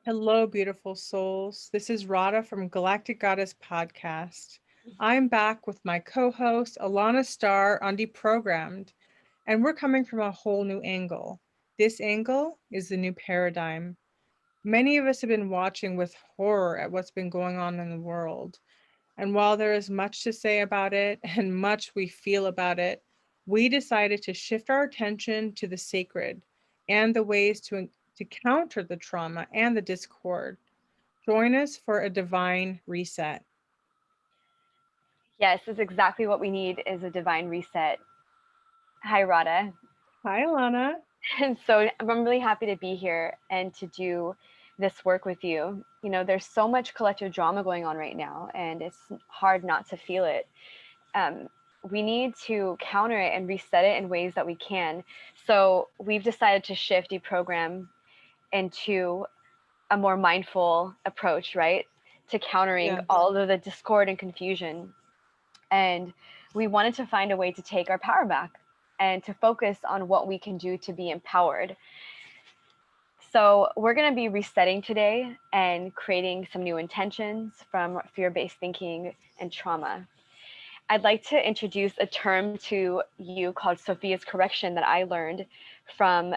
Hello, beautiful souls. This is Rada from Galactic Goddess Podcast. I'm back with my co host, Alana Starr, on Deprogrammed, and we're coming from a whole new angle. This angle is the new paradigm. Many of us have been watching with horror at what's been going on in the world. And while there is much to say about it and much we feel about it, we decided to shift our attention to the sacred and the ways to counter the trauma and the discord. Join us for a divine reset. Yes, is exactly what we need is a divine reset. Hi, Rada. Hi, Alana. And so I'm really happy to be here and to do this work with you. There's so much collective drama going on right now, and it's hard not to feel it. Um, we need to counter it and reset it in ways that we can. So we've decided to shift deprogram into a more mindful approach, right? To countering Yes. all of the discord and confusion. And we wanted to find a way to take our power back and to focus on what we can do to be empowered. So, we're going to be resetting today and creating some new intentions from fear based thinking and trauma. I'd like to introduce a term to you called Sophia's correction that I learned from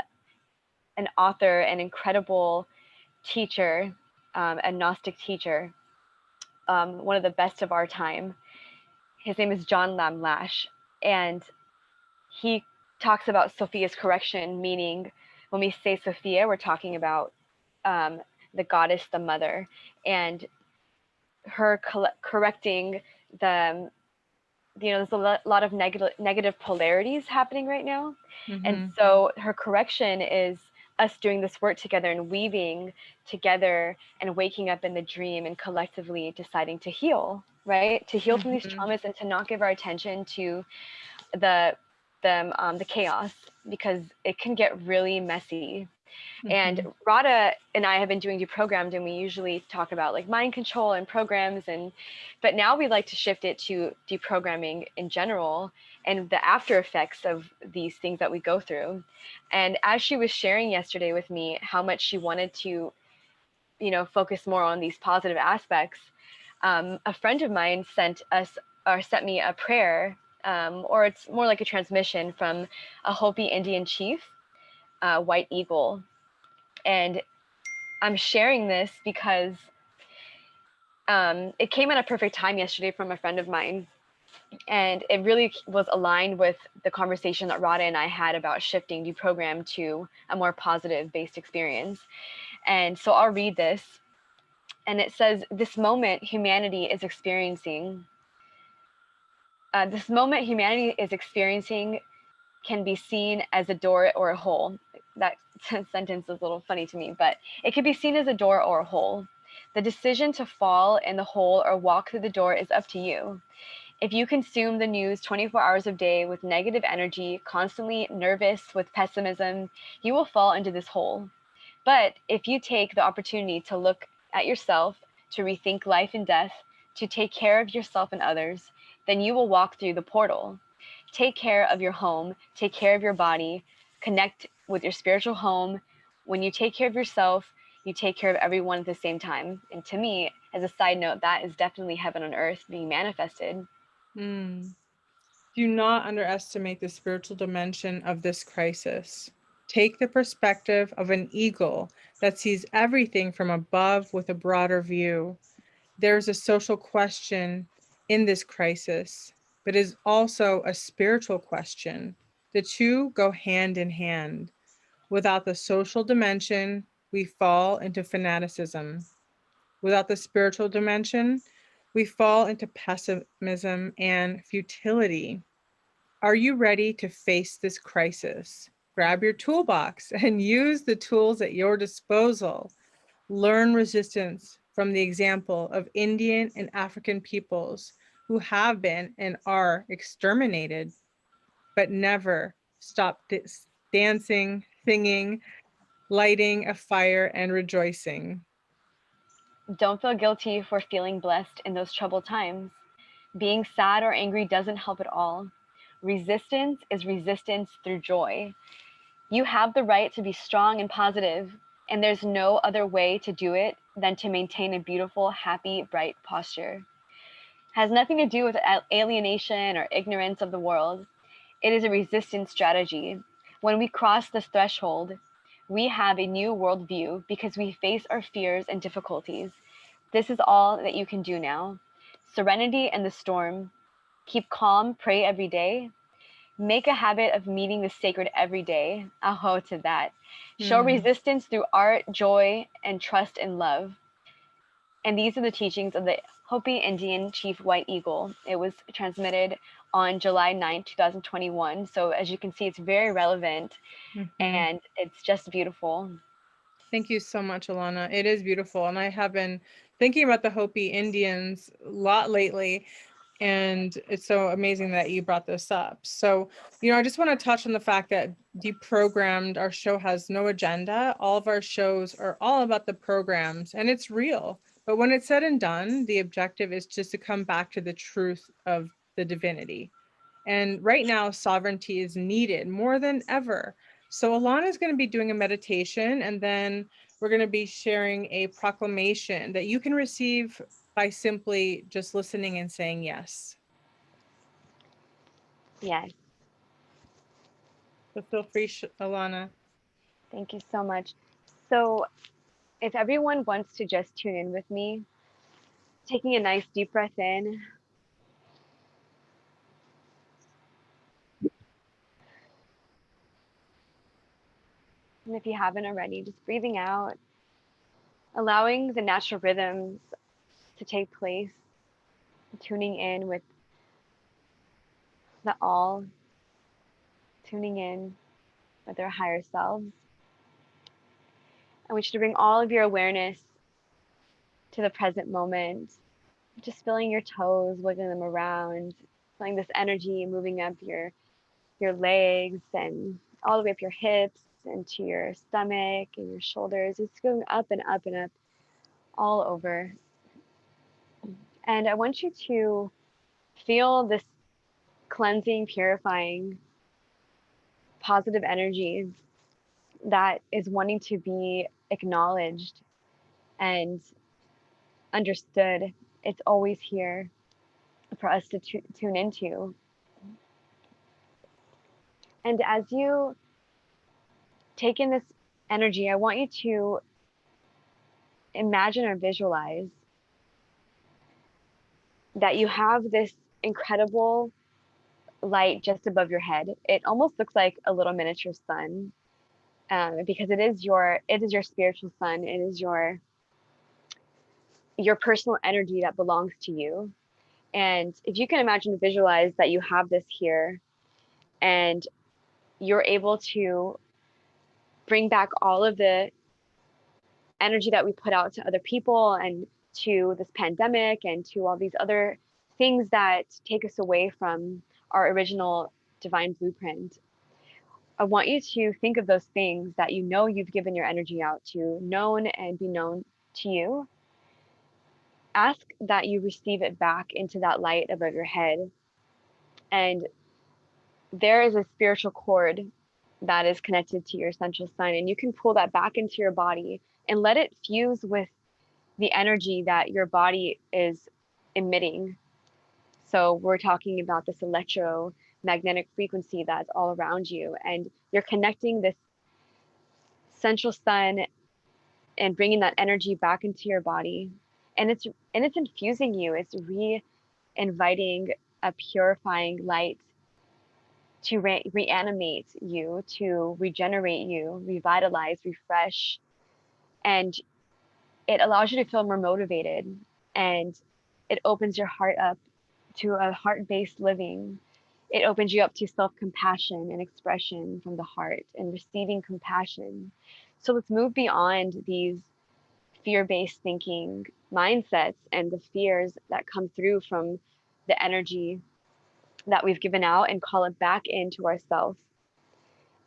an author, an incredible teacher, a Gnostic teacher, one of the best of our time. His name is John Lam Lash. And he talks about Sophia's correction, meaning when we say Sophia, we're talking about um, the goddess, the mother, and her correcting the, there's a lot of negative polarities happening right now. And Mm-hmm. so her correction is us doing this work together and weaving together and waking up in the dream and collectively deciding to heal, right? To heal from these Mm-hmm. traumas and to not give our attention to the the chaos, because it can get really messy. And Mm-hmm. Rada and I have been doing Deprogrammed, and we usually talk about like mind control and programs, but now we like to shift it to deprogramming in general and the after effects of these things that we go through. And as she was sharing yesterday with me how much she wanted to, focus more on these positive aspects, a friend of mine sent me a prayer, or it's more like a transmission from a Hopi Indian chief, White Eagle. And I'm sharing this because it came at a perfect time yesterday from a friend of mine. And it really was aligned with the conversation that Rada and I had about shifting deprogram to a more positive based experience. And so I'll read this. And it says, this moment humanity is experiencing can be seen as a door or a hole. That sentence is a little funny to me, but it can be seen as a door or a hole. The decision to fall in the hole or walk through the door is up to you. If you consume the news 24 hours a day with negative energy, constantly nervous with pessimism, you will fall into this hole. But if you take the opportunity to look at yourself, to rethink life and death, to take care of yourself and others, then you will walk through the portal. Take care of your home, take care of your body, connect with your spiritual home. When you take care of yourself, you take care of everyone at the same time. And to me, as a side note, that is definitely heaven on earth being manifested. Mm. Do not underestimate the spiritual dimension of this crisis. Take the perspective of an eagle that sees everything from above with a broader view. There's a social question in this crisis, but is also a spiritual question. The two go hand in hand. Without the social dimension, we fall into fanaticism. Without the spiritual dimension, we fall into pessimism and futility. Are you ready to face this crisis? Grab your toolbox and use the tools at your disposal. Learn resistance from the example of Indian and African peoples who have been and are exterminated, but never stop dancing, singing, lighting a fire, and rejoicing. Don't feel guilty for feeling blessed in those troubled times. Being sad or angry doesn't help at all. Resistance is resistance through joy. You have the right to be strong and positive. And there's no other way to do it than to maintain a beautiful, happy, bright posture. Has nothing to do with alienation or ignorance of the world. It is a resistance strategy. When we cross this threshold, we have a new worldview because we face our fears and difficulties. This is all that you can do now. Serenity in the storm. Keep calm, pray every day. Make a habit of meeting the sacred every day. Aho to that. Show resistance through art, joy, and trust and love. And these are the teachings of the Hopi Indian chief White Eagle. It was transmitted on July 9th, 2021. So as you can see, it's very relevant and it's just beautiful. Thank you so much, Alana. It is beautiful. And I have been thinking about the Hopi Indians a lot lately. And it's so amazing that you brought this up. So, I just want to touch on the fact that Deprogrammed, our show, has no agenda. All of our shows are all about the programs, and it's real. But when it's said and done, the objective is just to come back to the truth of the divinity. And right now, sovereignty is needed more than ever. So Alana is going to be doing a meditation, and then we're going to be sharing a proclamation that you can receive by simply just listening and saying yes. Yes. So feel free, Alana. Thank you so much. So if everyone wants to just tune in with me, taking a nice deep breath in. And if you haven't already, just breathing out, allowing the natural rhythms to take place, tuning in with the all, tuning in with our higher selves. I want you to bring all of your awareness to the present moment, just feeling your toes, wiggling them around, feeling this energy moving up your legs and all the way up your hips and to your stomach and your shoulders. It's going up and up and up all over. And I want you to feel this cleansing, purifying, positive energy that is wanting to be acknowledged and understood. It's always here for us to tune into. And as you take in this energy, I want you to imagine or visualize that you have this incredible light just above your head. It almost looks like a little miniature sun, because it is your spiritual sun. It is your personal energy that belongs to you. And if you can imagine and visualize that you have this here, and you're able to bring back all of the energy that we put out to other people and to this pandemic and to all these other things that take us away from our original divine blueprint. I want you to think of those things that you know you've given your energy out to, known and be known to you. Ask that you receive it back into that light above your head. And there is a spiritual cord that is connected to your essential sun, and you can pull that back into your body and let it fuse with the energy that your body is emitting. So we're talking about this electromagnetic frequency that's all around you, and you're connecting this central sun and bringing that energy back into your body, and it's infusing you. It's re-inviting a purifying light to reanimate you, to regenerate you, revitalize, refresh, and it allows you to feel more motivated, and it opens your heart up to a heart-based living. It opens you up to self-compassion and expression from the heart and receiving compassion. So let's move beyond these fear-based thinking mindsets and the fears that come through from the energy that we've given out and call it back into ourselves.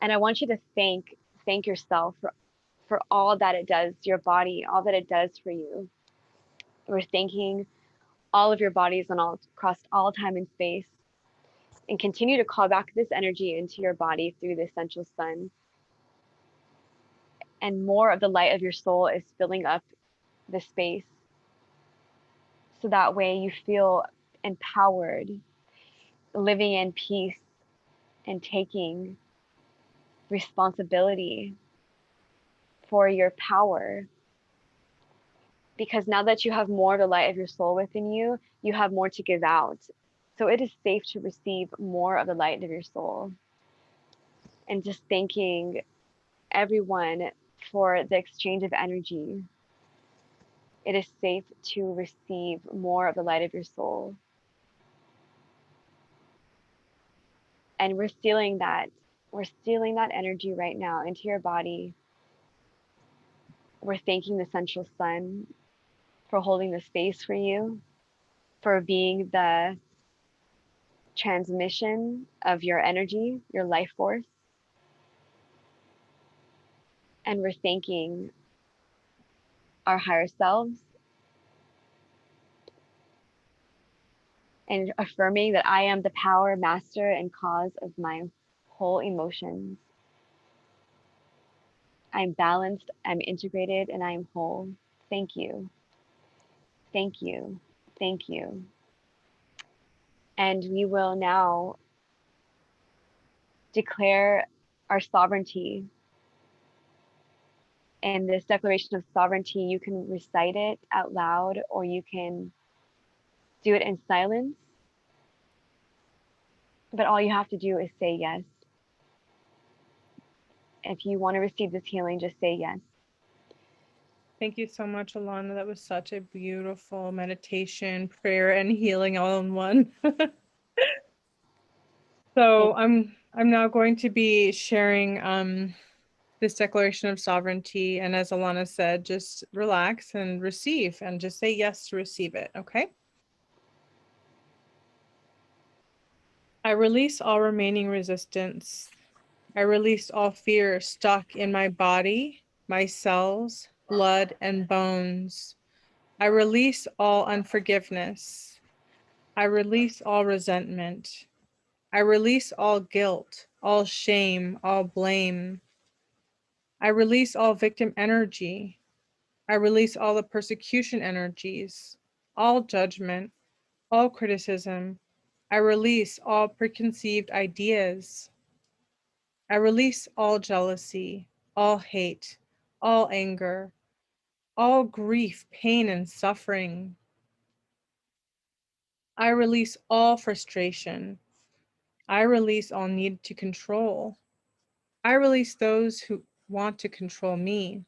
And I want you to thank yourself for all that it does, your body, all that it does for you. We're thanking all of your bodies on all across all time and space, and continue to call back this energy into your body through the essential sun. and more of the light of your soul is filling up the space. So that way you feel empowered, living in peace and taking responsibility for your power. Because now that you have more of the light of your soul within you, you have more to give out. So it is safe to receive more of the light of your soul. And just thanking everyone for the exchange of energy. It is safe to receive more of the light of your soul. And we're stealing that. We're stealing that energy right now into your body. We're thanking the central sun for holding the space for you, for being the transmission of your energy, your life force. And we're thanking our higher selves and affirming that I am the power, master, and cause of my whole emotions. I'm balanced, I'm integrated, and I am whole. Thank you. Thank you. Thank you. And we will now declare our sovereignty. And this declaration of sovereignty, you can recite it out loud or you can do it in silence. But all you have to do is say yes. If you want to receive this healing, just say yes. Thank you so much, Alana. That was such a beautiful meditation, prayer, and healing all in one. So I'm now going to be sharing this declaration of sovereignty. And as Alana said, just relax and receive and just say yes to receive it. Okay. I release all remaining resistance. I release all fear stuck in my body, my cells, blood, and bones. I release all unforgiveness. I release all resentment. I release all guilt, all shame, all blame. I release all victim energy. I release all the persecution energies, all judgment, all criticism. I release all preconceived ideas. I release all jealousy, all hate, all anger, all grief, pain, and suffering. I release all frustration. I release all need to control. I release those who want to control me,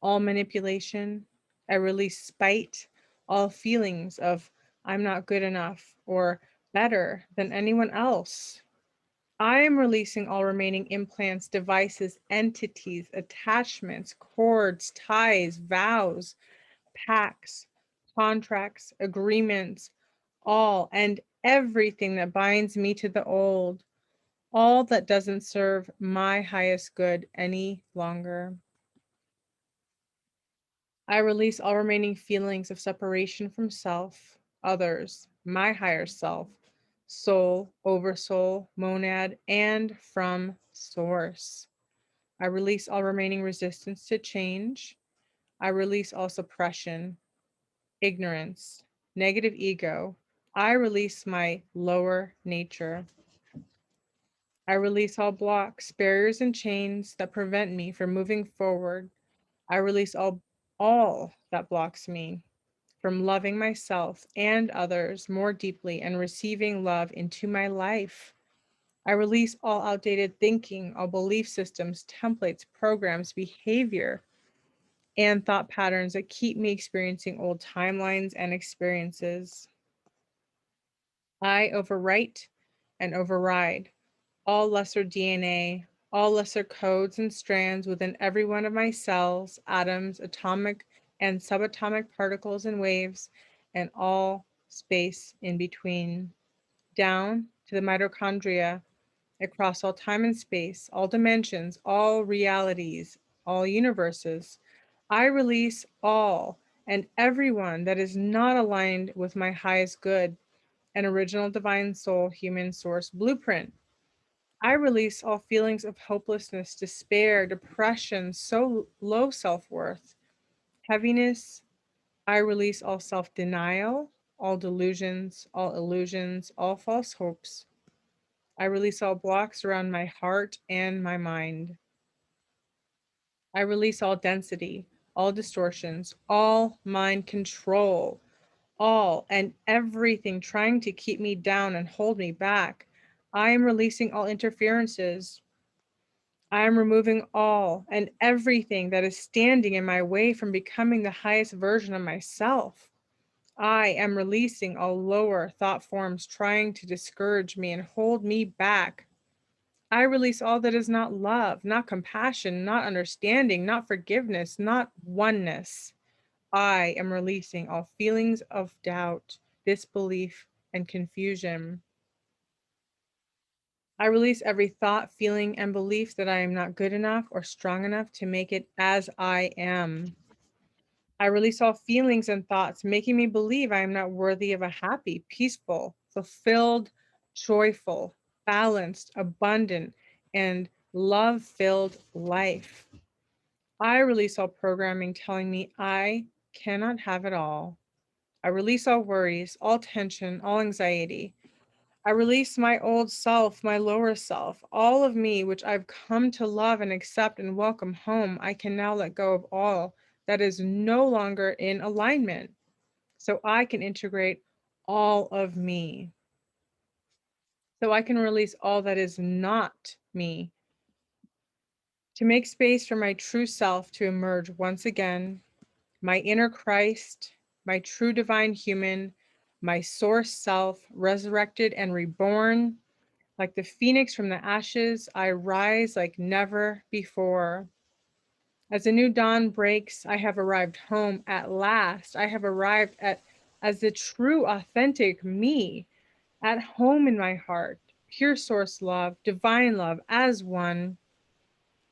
all manipulation. I release spite, all feelings of I'm not good enough or better than anyone else. I am releasing all remaining implants, devices, entities, attachments, cords, ties, vows, pacts, contracts, agreements, all and everything that binds me to the old, all that doesn't serve my highest good any longer. I release all remaining feelings of separation from self, others, my higher self, soul, oversoul, monad, and from source. I release all remaining resistance to change. I release all suppression, ignorance, negative ego. I release my lower nature. I release all blocks, barriers, and chains that prevent me from moving forward. I release all that blocks me from loving myself and others more deeply and receiving love into my life. I release all outdated thinking, all belief systems, templates, programs, behavior, and thought patterns that keep me experiencing old timelines and experiences. I overwrite and override all lesser DNA, all lesser codes and strands within every one of my cells, atoms, atomic and subatomic particles and waves, and all space in between, down to the mitochondria, across all time and space, all dimensions, all realities, all universes. I release all and everyone that is not aligned with my highest good and original divine soul human source blueprint. I release all feelings of hopelessness, despair, depression, so low self worth, heaviness. I release all self denial, all delusions, all illusions, all false hopes. I release all blocks around my heart and my mind. I release all density, all distortions, all mind control, all and everything trying to keep me down and hold me back. I am releasing all interferences. I am removing all and everything that is standing in my way from becoming the highest version of myself. I am releasing all lower thought forms trying to discourage me and hold me back. I release all that is not love, not compassion, not understanding, not forgiveness, not oneness. I am releasing all feelings of doubt, disbelief, and confusion. I release every thought, feeling, and belief that I am not good enough or strong enough to make it as I am. I release all feelings and thoughts making me believe I am not worthy of a happy, peaceful, fulfilled, joyful, balanced, abundant, and love filled life. I release all programming telling me I cannot have it all. I release all worries, all tension, all anxiety. I release my old self, my lower self, all of me, which I've come to love and accept and welcome home. I can now let go of all that is no longer in alignment so I can integrate all of me. So I can release all that is not me to make space for my true self to emerge once again, my inner Christ, my true divine human, my source self, resurrected and reborn. Like the phoenix from the ashes, I rise like never before. As a new dawn breaks, I have arrived home at last. I have arrived at as the true, authentic me, at home in my heart, pure source love, divine love, as one.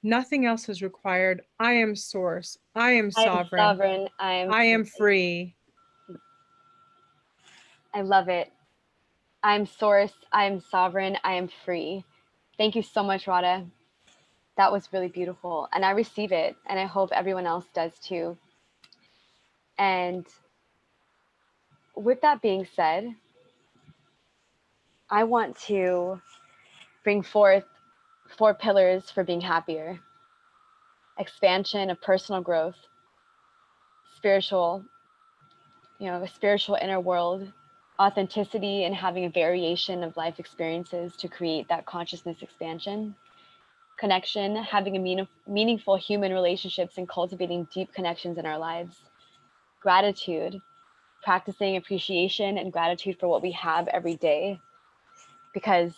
Nothing else is required. I am source. I am I am sovereign. sovereign. I am I am free. free. I love it. I'm source. I am sovereign. I am free. Thank you so much, Rada. That was really beautiful. And I receive it. And I hope everyone else does too. And with that being said, I want to bring forth 4 pillars for being happier: expansion of personal growth, spiritual, a spiritual inner world, authenticity, and having a variation of life experiences to create that consciousness expansion, connection, having a meaningful human relationships and cultivating deep connections in our lives, gratitude, practicing appreciation and gratitude for what we have every day, because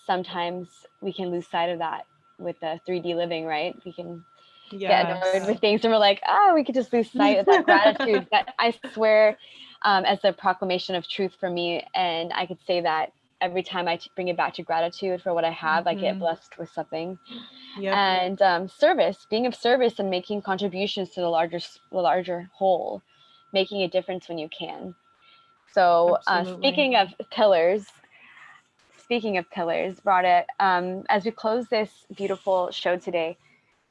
sometimes we can lose sight of that with the 3D living, right? We can get annoyed Yes. with things and we're like, we could just lose sight of that gratitude. But I swear, as a proclamation of truth for me, and I could say that every time I bring it back to gratitude for what I have, I get blessed with something. Yep. And service, being of service and making contributions to the larger whole, making a difference when you can. So Absolutely. speaking of pillars, Rada, as we close this beautiful show today,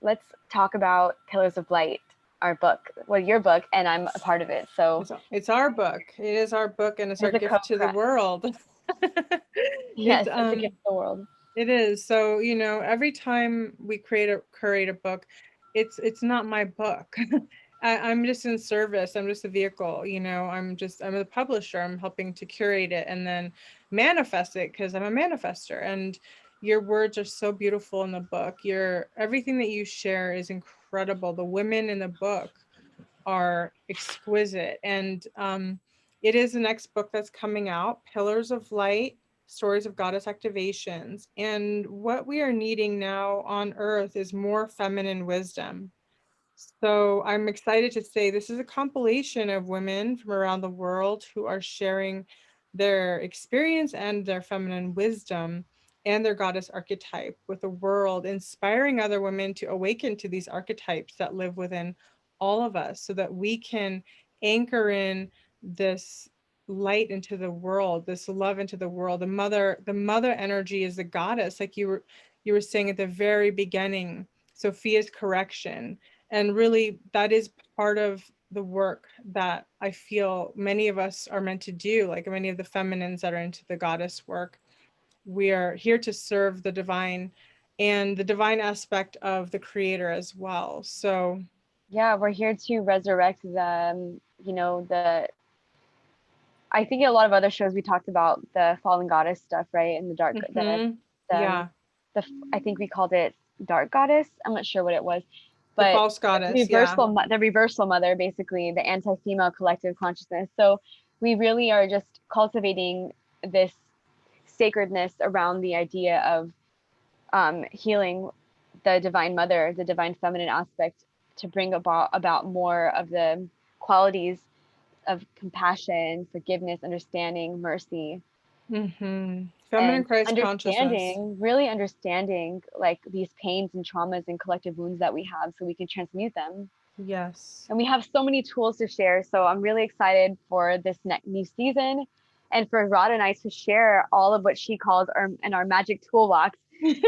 let's talk about Pillars of Light, our book. Well, your book, and I'm a part of it. So It's our book. It is our book, and it's our it's a gift to the co-press. world. It's Yes, it's a gift to the world. it is. So, every time we curate a book, it's not my book. I'm just in service. I'm just a vehicle, I'm a publisher. I'm helping to curate it and then manifest it because I'm a manifester. And your words are so beautiful in the book. Your everything that you share is incredible. The women in the book are exquisite. And it is the next book that's coming out, Pillars of Light, Stories of Goddess Activations. And what we are needing now on Earth is more feminine wisdom. So I'm excited to say this is a compilation of women from around the world who are sharing their experience and their feminine wisdom and their goddess archetype with the world, inspiring other women to awaken to these archetypes that live within all of us so that we can anchor in this light into the world, this love into the world. The mother energy is the goddess, like you were saying at the very beginning, Sophia's correction. And really that is part of the work that I feel many of us are meant to do, like many of the feminines that are into the goddess work. We are here to serve the divine and the divine aspect of the creator as well. So Yeah, we're here to resurrect the, the, I think a lot of other shows we talked about the fallen goddess stuff, right? And the dark, yeah, the, I think we called it dark goddess. I'm not sure what it was, the but false goddess, yeah. the reversal mother, basically the anti-female collective consciousness. So we really are just cultivating this sacredness around the idea of healing the divine mother, the divine feminine aspect, to bring about more of the qualities of compassion, forgiveness, understanding, mercy, Feminine and Christ consciousness. understanding, really understanding like these pains and traumas and collective wounds that we have so we can transmute them. Yes. And we have so many tools to share. So I'm really excited for this new season and for Rod and I to share all of what she calls our magic toolbox. She's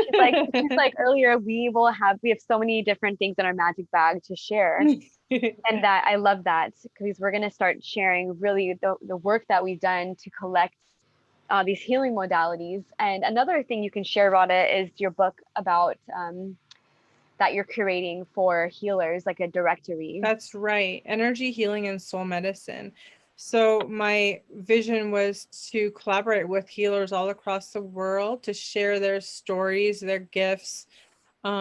like earlier, we have so many different things in our magic bag to share. And that I love that, because we're going to start sharing really the work that we've done to collect these healing modalities. And another thing you can share, Rada, is your book about that you're curating for healers, like a directory. That's right. Energy healing and soul medicine. So my vision was to collaborate with healers all across the world to share their stories, their gifts. There's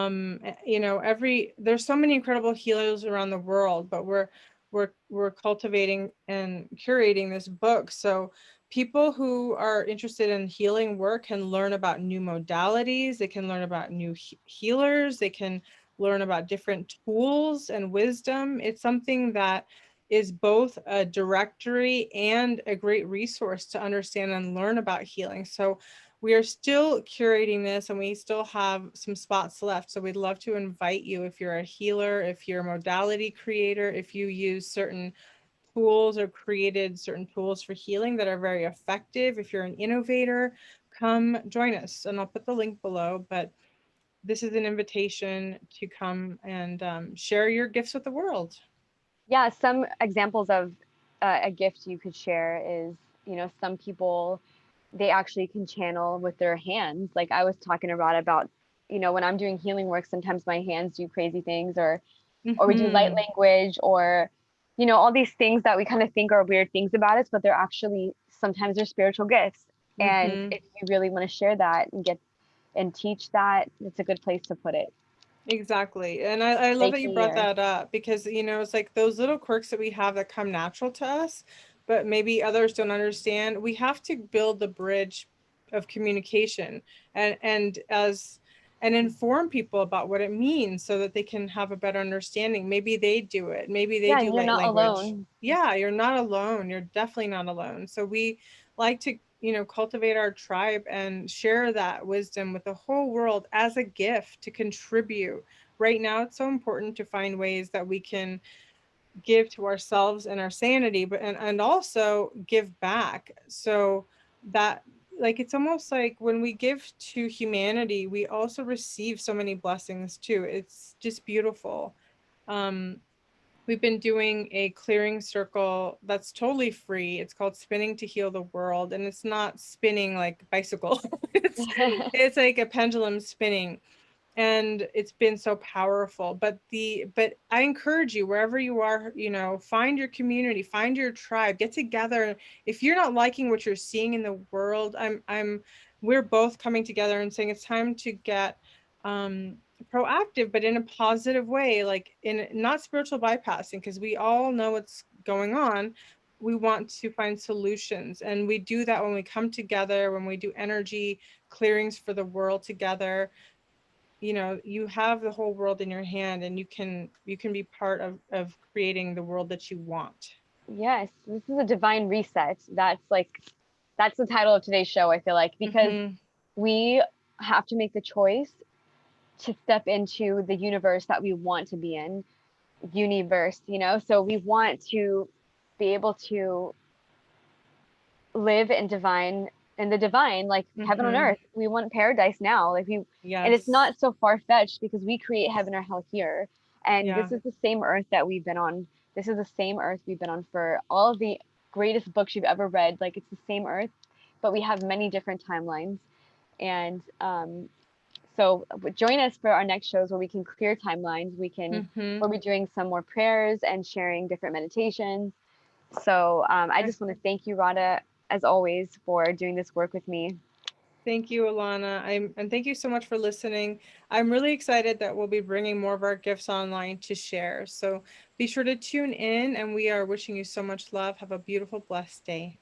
so many incredible healers around the world, but we're cultivating and curating this book. So people who are interested in healing work can learn about new modalities, they can learn about new healers, they can learn about different tools and wisdom. It's something that is both a directory and a great resource to understand and learn about healing. So we are still curating this and we still have some spots left. So we'd love to invite you if you're a healer, if you're a modality creator, if you use certain tools or created certain tools for healing that are very effective. If you're an innovator, come join us. And I'll put the link below, but this is an invitation to come and share your gifts with the world. Yeah, some examples of a gift you could share is, some people, they actually can channel with their hands. Like I was talking to Rod about, when I'm doing healing work, sometimes my hands do crazy things, or we do light language, or all these things that we kind of think are weird things about us, but they're actually, sometimes they're spiritual gifts. And if you really want to share that and teach that, it's a good place to put it. Exactly. And I love that you brought that up because, it's like those little quirks that we have that come natural to us, but maybe others don't understand. We have to build the bridge of communication and inform people about what it means so that they can have a better understanding. Maybe they do it. Maybe they Yeah, do and you're light not language. alone. Yeah, you're not alone. You're definitely not alone. So we like to, cultivate our tribe and share that wisdom with the whole world as a gift to contribute. Right now, it's so important to find ways that we can give to ourselves and our sanity, but and also give back. So that, like, it's almost like when we give to humanity, we also receive so many blessings too. It's just beautiful. um We've been doing a clearing circle that's totally free. It's called Spinning to Heal the World, and it's not spinning like bicycle. It's like a pendulum spinning, and it's been so powerful. But I encourage you, wherever you are, find your community, find your tribe, get together. If you're not liking what you're seeing in the world, we're both coming together and saying it's time to get proactive, but in a positive way, like in not spiritual bypassing, because we all know what's going on. We want to find solutions, and we do that when we come together, when we do energy clearings for the world together. You have the whole world in your hand, and you can be part of creating the world that you want. Yes, this is a divine reset. That's the title of today's show, I feel like, because we have to make the choice to step into the universe that we want to be in. Universe, so we want to be able to live in the divine, like heaven on Mm-hmm. earth. We want paradise now. And it's Yes. not so far-fetched because we create heaven or hell here. And Yeah. this is the same earth that we've been on. This is the same earth we've been on for all of the greatest books you've ever read. Like, it's the same earth, but we have many different timelines. And so join us for our next shows where we can clear timelines. Mm-hmm. We'll be doing some more prayers and sharing different meditations. So I just want to thank you, Rada, as always, for doing this work with me. Thank you, Alana. And thank you so much for listening. I'm really excited that we'll be bringing more of our gifts online to share. So be sure to tune in, and we are wishing you so much love. Have a beautiful, blessed day.